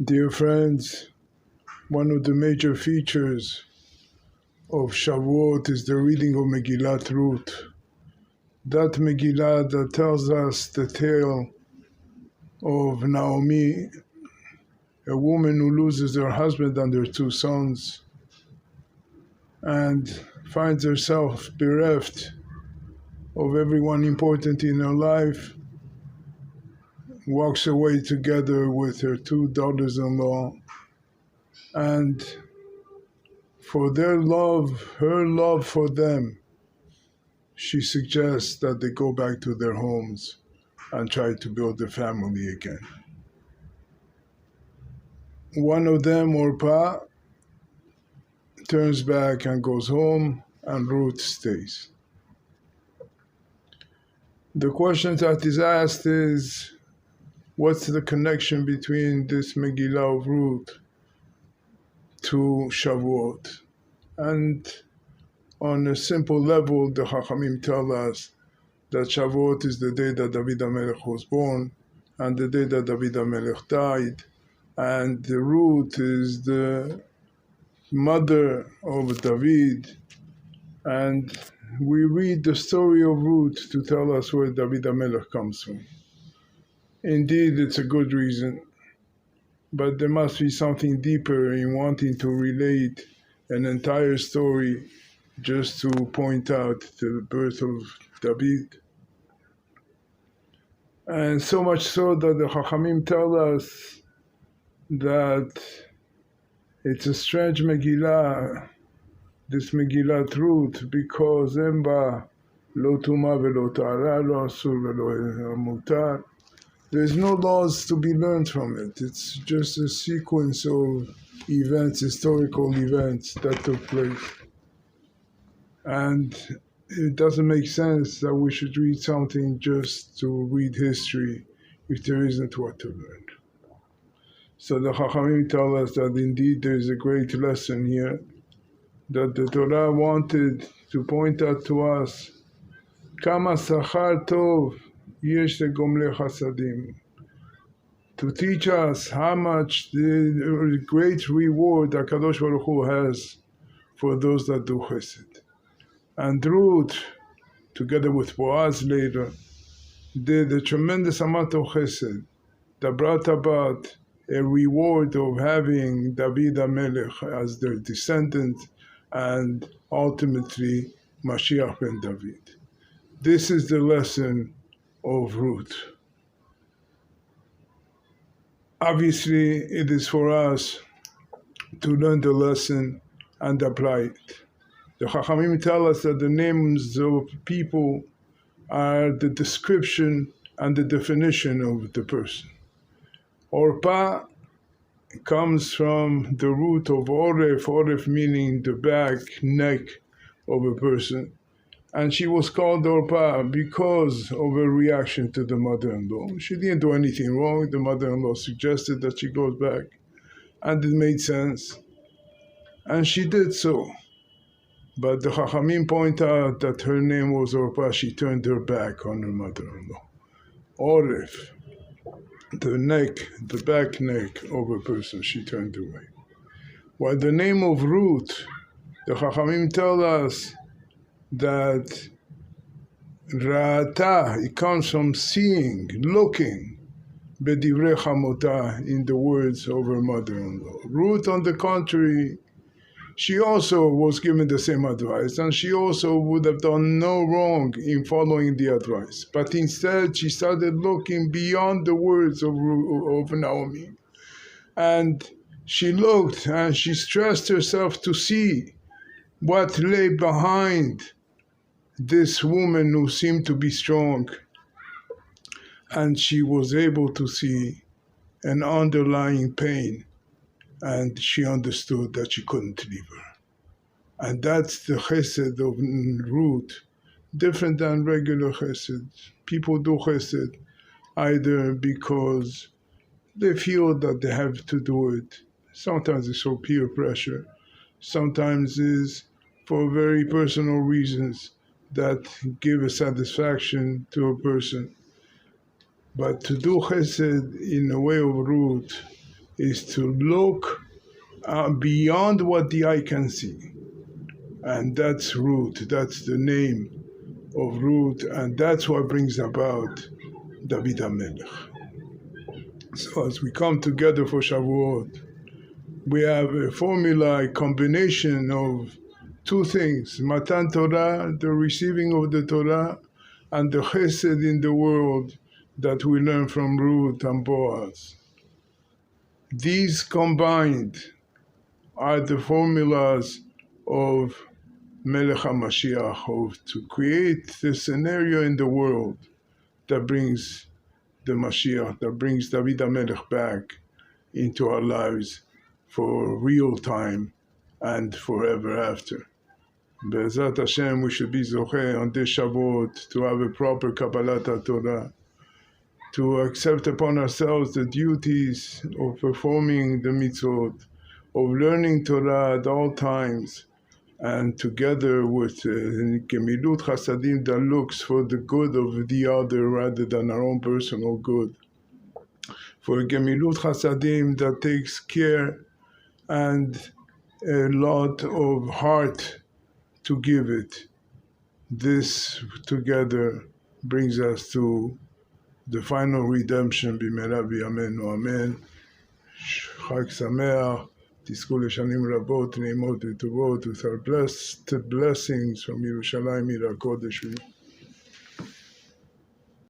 Dear friends, one of the major features of Shavuot is the reading of Megillat Ruth. That Megillah that tells us the tale of Naomi, a woman who loses her husband and her two sons and finds herself bereft of everyone important in her life, walks away together with her two daughters-in-law, and for their love, her love for them, she suggests that they go back to their homes and try to build a family again. One of them, Orpah, turns back and goes home, and Ruth stays. The question that is asked is, what's the connection between this Megillah of Ruth to Shavuot? And on a simple level, the Chachamim tell us that Shavuot is the day that David HaMelech was born and the day that David HaMelech died, and the Ruth is the mother of David, and we read the story of Ruth to tell us where David HaMelech comes from. Indeed, it's a good reason, but there must be something deeper in wanting to relate an entire story just to point out the birth of David. And so much so that the Chachamim tell us that it's a strange Megillah, this Megillat Ruth, because Emba lo tuma velo ta'ara, lo asur velo mutar. There's no laws to be learned from it. It's just a sequence of events, historical events that took place. And it doesn't make sense that we should read something just to read history if there isn't what to learn. So the Chachamim tell us that indeed there is a great lesson here that the Torah wanted to point out to us. Kama sachar tov yesh legomle chasadim. To teach us how much the great reward that Kadosh Baruch Hu has for those that do chesed. And Ruth, together with Boaz later, did a tremendous amount of chesed that brought about a reward of having David HaMelech as their descendant and ultimately Mashiach ben David. This is the lesson of Ruth. Obviously, it is for us to learn the lesson and apply it. The Chachamim tell us that the names of people are the description and the definition of the person. Orpah comes from the root of oref meaning the back, neck of a person. And she was called Orpah because of her reaction to the mother-in-law. She didn't do anything wrong. The mother-in-law suggested that she goes back, and it made sense. And she did so. But the Chachamim point out that her name was Orpah. She turned her back on her mother-in-law. Oref, the neck, the back neck of a person, she turned away. While the name of Ruth, the Chachamim tell us that Ra'ata, it comes from seeing, looking, Bedivrei Chamota, in the words of her mother-in-law. Ruth, on the contrary, she also was given the same advice, and she also would have done no wrong in following the advice. But instead, she started looking beyond the words of Naomi. And she looked and she stressed herself to see what lay behind this woman who seemed to be strong. And she was able to see an underlying pain. And she understood that she couldn't leave her. And that's the chesed of Ruth, different than regular chesed. People do chesed either because they feel that they have to do it. Sometimes it's for peer pressure. Sometimes it's for very personal reasons that give a satisfaction to a person. But to do chesed in a way of Ruth is to look beyond what the eye can see. And that's root, that's the name of root, and that's what brings about David HaMelech. So as we come together for Shavuot, we have a formula, a combination of two things: Matan Torah, the receiving of the Torah, and the Chesed in the world that we learn from Ruth and Boaz. These combined are the formulas of Melech HaMashiach, of to create the scenario in the world that brings the Mashiach, that brings David HaMelech back into our lives for real time and forever after. Be'ezrat Hashem, we should be zocheh on this Shavuot to have a proper Kabbalat Torah, to accept upon ourselves the duties of performing the mitzvot, of learning Torah at all times, and together with Gemilut Chasadim that looks for the good of the other rather than our own personal good. For Gemilut Chasadim that takes care and a lot of heart to give it. This together brings us to the final redemption. B'mera b'yameinu amen. Chag Sameach. תזכו לשנים רבות, נעימות וטובות, with our blessed blessings from Yerushalayim, עיר הקודש.